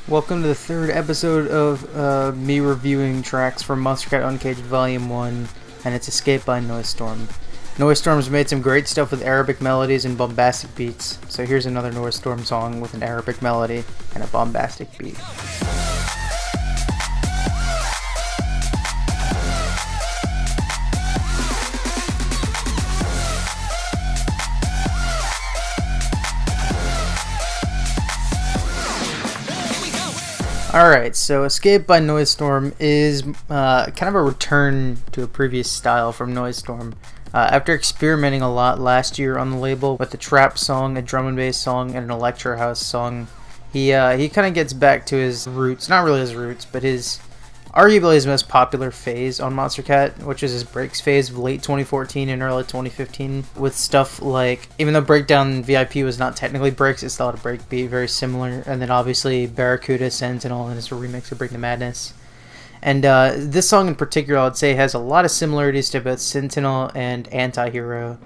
Welcome to the third episode of me reviewing tracks from Monstercat Uncaged Volume 1, and it's Escape by Noisestorm. Noisestorm's made some great stuff with Arabic melodies and bombastic beats, so here's another Noisestorm song with an Arabic melody and a bombastic beat. Alright, so Escape by Noisestorm is kind of a return to a previous style from Noisestorm. After experimenting a lot last year on the label with a trap song, a drum and bass song, and an electro house song, he kind of gets back to his roots, not really his roots, but his arguably his most popular phase on Monstercat, which is his breaks phase of late 2014 and early 2015, with stuff like, even though Breakdown VIP was not technically breaks, it still had a break beat, very similar, and then obviously Barracuda, Sentinel, and his remix of Bring the Madness. And this song in particular, I would say, has a lot of similarities to both Sentinel and Anti-Hero,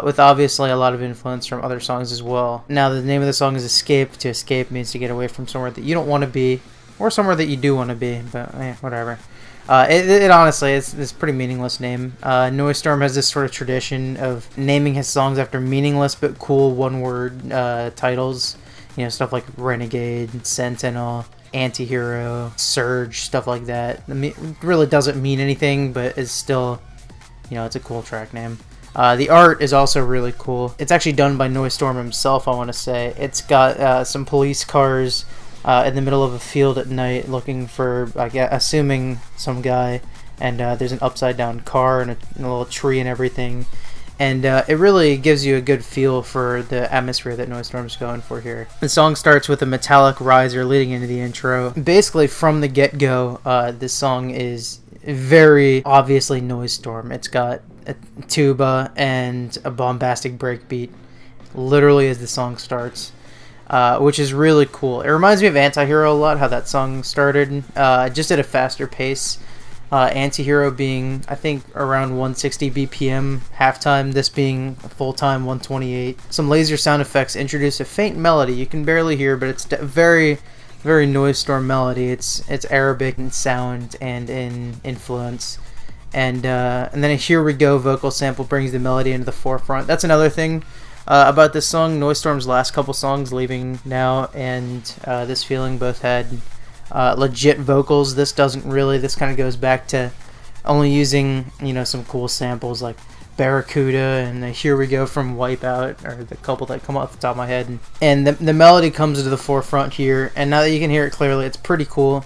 with obviously a lot of influence from other songs as well. Now, the name of the song is Escape. To escape means to get away from somewhere that you don't want to be, or somewhere that you do want to be, but whatever. It honestly, it's a pretty meaningless name. Noisestorm has this sort of tradition of naming his songs after meaningless but cool one-word titles. You know, stuff like Renegade, Sentinel, Anti-Hero, Surge, stuff like that. It really doesn't mean anything, but is still, you know, it's a cool track name. The art is also really cool. It's actually done by Noisestorm himself, I want to say. It's got some police cars in the middle of a field at night looking for, assuming some guy, and there's an upside down car and a little tree and everything, and it really gives you a good feel for the atmosphere that Noisestorm's going for here. The song starts with a metallic riser leading into the intro. Basically from the get-go, this song is very obviously Noisestorm. It's got a tuba and a bombastic breakbeat literally as the song starts. Which is really cool. It reminds me of Anti-Hero a lot, how that song started, just at a faster pace. Anti-Hero being, I think, around 160 BPM halftime, this being full-time 128. Some laser sound effects introduce a faint melody you can barely hear, but it's very, very Noisestorm melody. It's Arabic in sound and in influence. And then a Here We Go vocal sample brings the melody into the forefront. That's another thing about this song. Noisestorm's last couple songs, Leaving Now and This Feeling, both had legit vocals. This doesn't really. This kind of goes back to only using, you know, some cool samples like Barracuda and the Here We Go from Wipeout, or the couple that come off the top of my head. And the melody comes to the forefront here, and now that you can hear it clearly, it's pretty cool.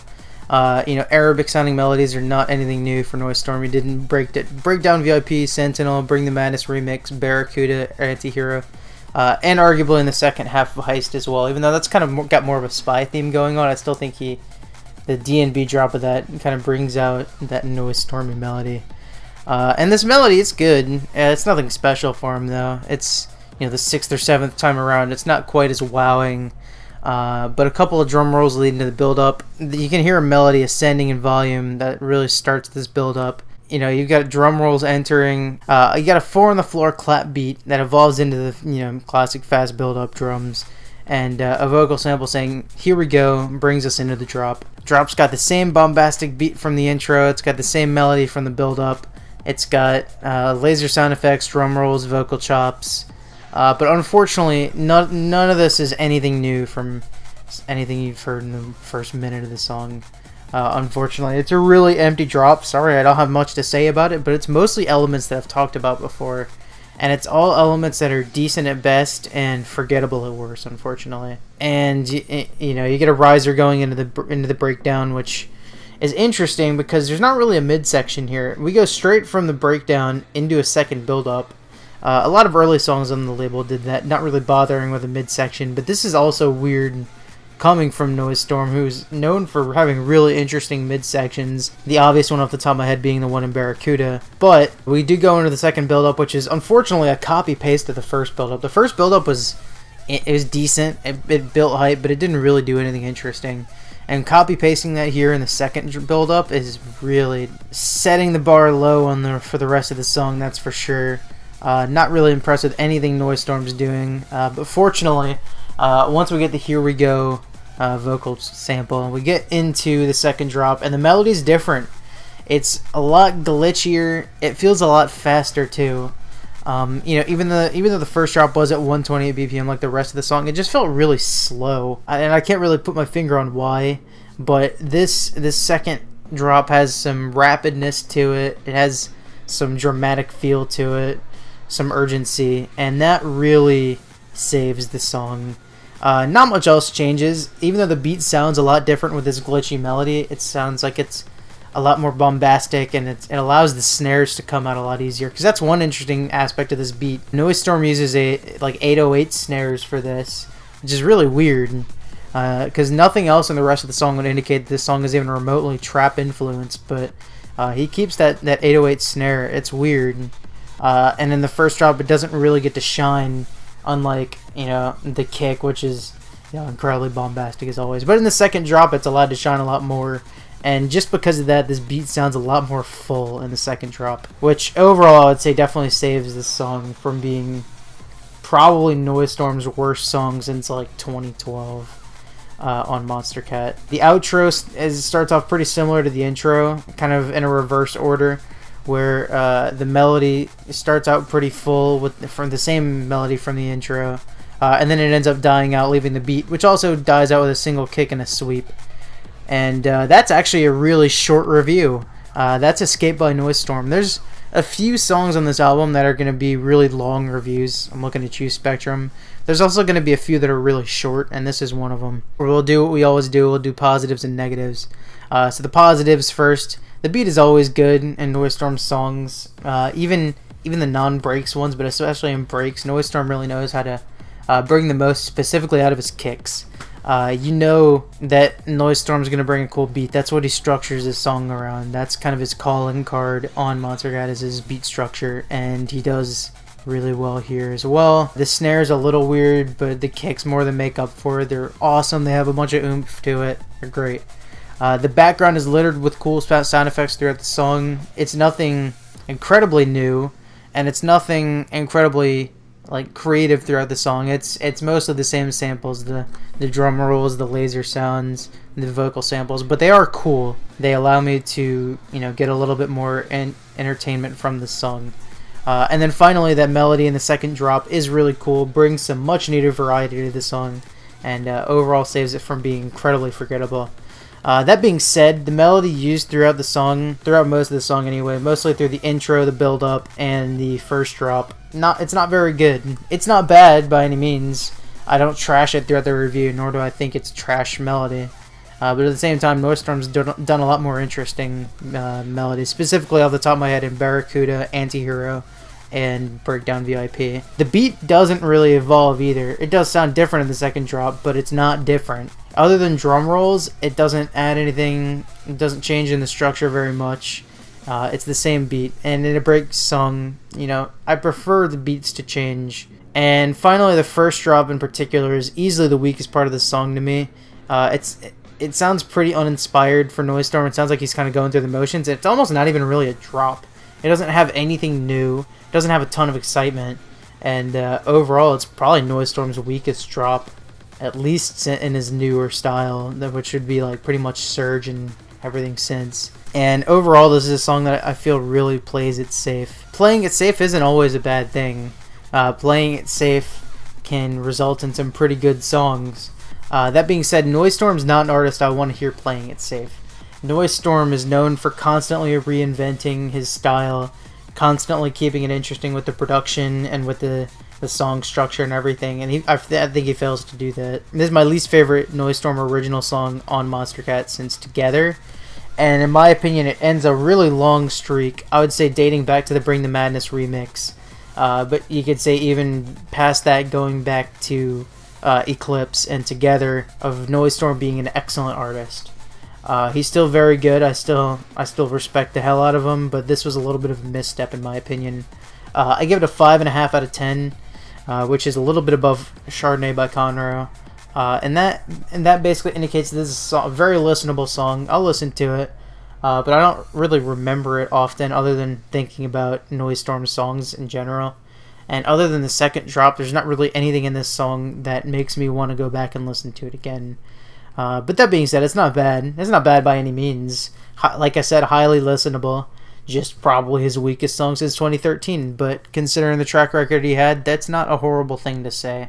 You know, Arabic sounding melodies are not anything new for Noisestorm. He didn't Breakdown VIP, Sentinel, Bring the Madness remix, Barracuda, Anti-Hero, and arguably in the second half of Heist as well. Even though that's kind of got more of a spy theme going on, I still think the D&B drop of that kind of brings out that Noisestormy melody. And this melody, it's good. It's nothing special for him though. It's, you know, the 6th or 7th time around. It's not quite as wowing. But a couple of drum rolls leading to the build-up. You can hear a melody ascending in volume that really starts this build-up. You know, you've got drum rolls entering. You got a 4-on-the-floor clap beat that evolves into the, you know, classic fast build-up drums. And a vocal sample saying, Here We Go, brings us into the drop. Drop's got the same bombastic beat from the intro. It's got the same melody from the build-up. It's got laser sound effects, drum rolls, vocal chops. But unfortunately, none of this is anything new from anything you've heard in the first minute of the song. Unfortunately, it's a really empty drop. Sorry, I don't have much to say about it, but it's mostly elements that I've talked about before. And it's all elements that are decent at best and forgettable at worst, unfortunately. And, you know, you get a riser going into the breakdown, which is interesting because there's not really a midsection here. We go straight from the breakdown into a second build-up. A lot of early songs on the label did that, not really bothering with a midsection, but this is also weird coming from Noisestorm, who's known for having really interesting midsections. The obvious one off the top of my head being the one in Barracuda. But we do go into the second build-up, which is unfortunately a copy-paste of the first build-up. The first build-up was decent, it built hype, but it didn't really do anything interesting. And copy-pasting that here in the second build-up is really setting the bar low for the rest of the song, that's for sure. Not really impressed with anything Noisestorm's doing, but fortunately, once we get the Here We Go vocal sample. We get into the second drop, and the melody's different. It's a lot glitchier. It feels a lot faster too. You know, even though the first drop was at 128 BPM, like the rest of the song, it just felt really slow. And I can't really put my finger on why, but this second drop has some rapidness to it. It has some dramatic feel to it, some urgency, and that really saves the song. Not much else changes. Even though the beat sounds a lot different with this glitchy melody, it sounds like it's a lot more bombastic, and it allows the snares to come out a lot easier, because that's one interesting aspect of this beat. Noisestorm uses like 808 snares for this, which is really weird, because nothing else in the rest of the song would indicate that this song is even remotely trap influenced, but he keeps that 808 snare. It's weird. And in the first drop, it doesn't really get to shine, unlike, you know, the kick, which is, you know, incredibly bombastic as always. But in the second drop, it's allowed to shine a lot more. And just because of that, this beat sounds a lot more full in the second drop, which overall I'd say definitely saves this song from being probably Noisestorm's worst song since like 2012 on Monstercat. The outro starts off pretty similar to the intro, kind of in a reverse order, where the melody starts out pretty full from the same melody from the intro, and then it ends up dying out, leaving the beat, which also dies out with a single kick and a sweep. And that's actually a really short review. That's Escape by Noisestorm. There's a few songs on this album that are going to be really long reviews. I'm looking at you, Spectrum. There's also going to be a few that are really short, and this is one of them. We'll do what we always do. We'll do positives and negatives. So the positives first. The beat is always good in Noisestorm songs, even the non-breaks ones, but especially in breaks. Noisestorm really knows how to bring the most specifically out of his kicks. You know that Noisestorm is going to bring a cool beat. That's what he structures his song around. That's kind of his calling card on Monstercat, is his beat structure, and he does really well here as well. The snare's a little weird, but the kicks more than make up for it. They're awesome. They have a bunch of oomph to it. They're great. The background is littered with cool sound effects throughout the song. It's nothing incredibly new, and it's nothing incredibly like creative throughout the song. It's mostly the same samples, the drum rolls, the laser sounds, the vocal samples, but they are cool. They allow me to, you know, get a little bit more entertainment from the song. And then finally, that melody in the second drop is really cool, brings some much needed variety to the song, and overall saves it from being incredibly forgettable. That being said, the melody used throughout the song, throughout most of the song anyway, mostly through the intro, the build-up, and the first drop, it's not very good. It's not bad by any means. I don't trash it throughout the review, nor do I think it's trash melody. But at the same time, Noisestorm's done a lot more interesting melodies, specifically off the top of my head in Barracuda, Antihero, and Breakdown VIP. The beat doesn't really evolve either. It does sound different in the second drop, but it's not different. Other than drum rolls, it doesn't add anything. It doesn't change in the structure very much. It's the same beat, and in a break song, you know, I prefer the beats to change. And finally, the first drop in particular is easily the weakest part of the song to me. It sounds pretty uninspired for Noisestorm. It sounds like he's kind of going through the motions. It's almost not even really a drop. It doesn't have anything new. It doesn't have a ton of excitement. And overall, it's probably Noisestorm's weakest drop, at least in his newer style, which would be like pretty much Surge and everything since. And overall, this is a song that I feel really plays it safe. Playing it safe isn't always a bad thing. Playing it safe can result in some pretty good songs. That being said, Noisestorm's not an artist I want to hear playing it safe. Noisestorm is known for constantly reinventing his style, constantly keeping it interesting with the production and with the song structure and everything, and I think he fails to do that. This is my least favorite Noisestorm original song on Monstercat since Together, and in my opinion it ends a really long streak. I would say dating back to the Bring the Madness remix, but you could say even past that, going back to Eclipse and Together, of Noisestorm being an excellent artist. He's still very good. I still respect the hell out of him, but this was a little bit of a misstep in my opinion. I give it a 5.5 out of 10, which is a little bit above Chardonnay by Conroe, and that basically indicates that this is a very listenable song. I'll listen to it, but I don't really remember it often, other than thinking about Noisestorm songs in general. And other than the second drop, there's not really anything in this song that makes me want to go back and listen to it again. But that being said, it's not bad. It's not bad by any means. Like I said, highly listenable. Just probably his weakest song since 2013. But considering the track record he had, that's not a horrible thing to say.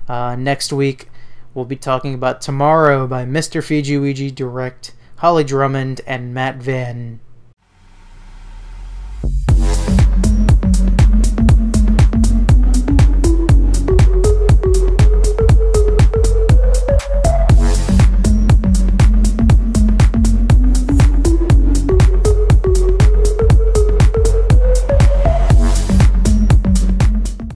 Next week, we'll be talking about Tomorrow by Mr. Fiji Ouija Direct, Holly Drummond, and Matt Van.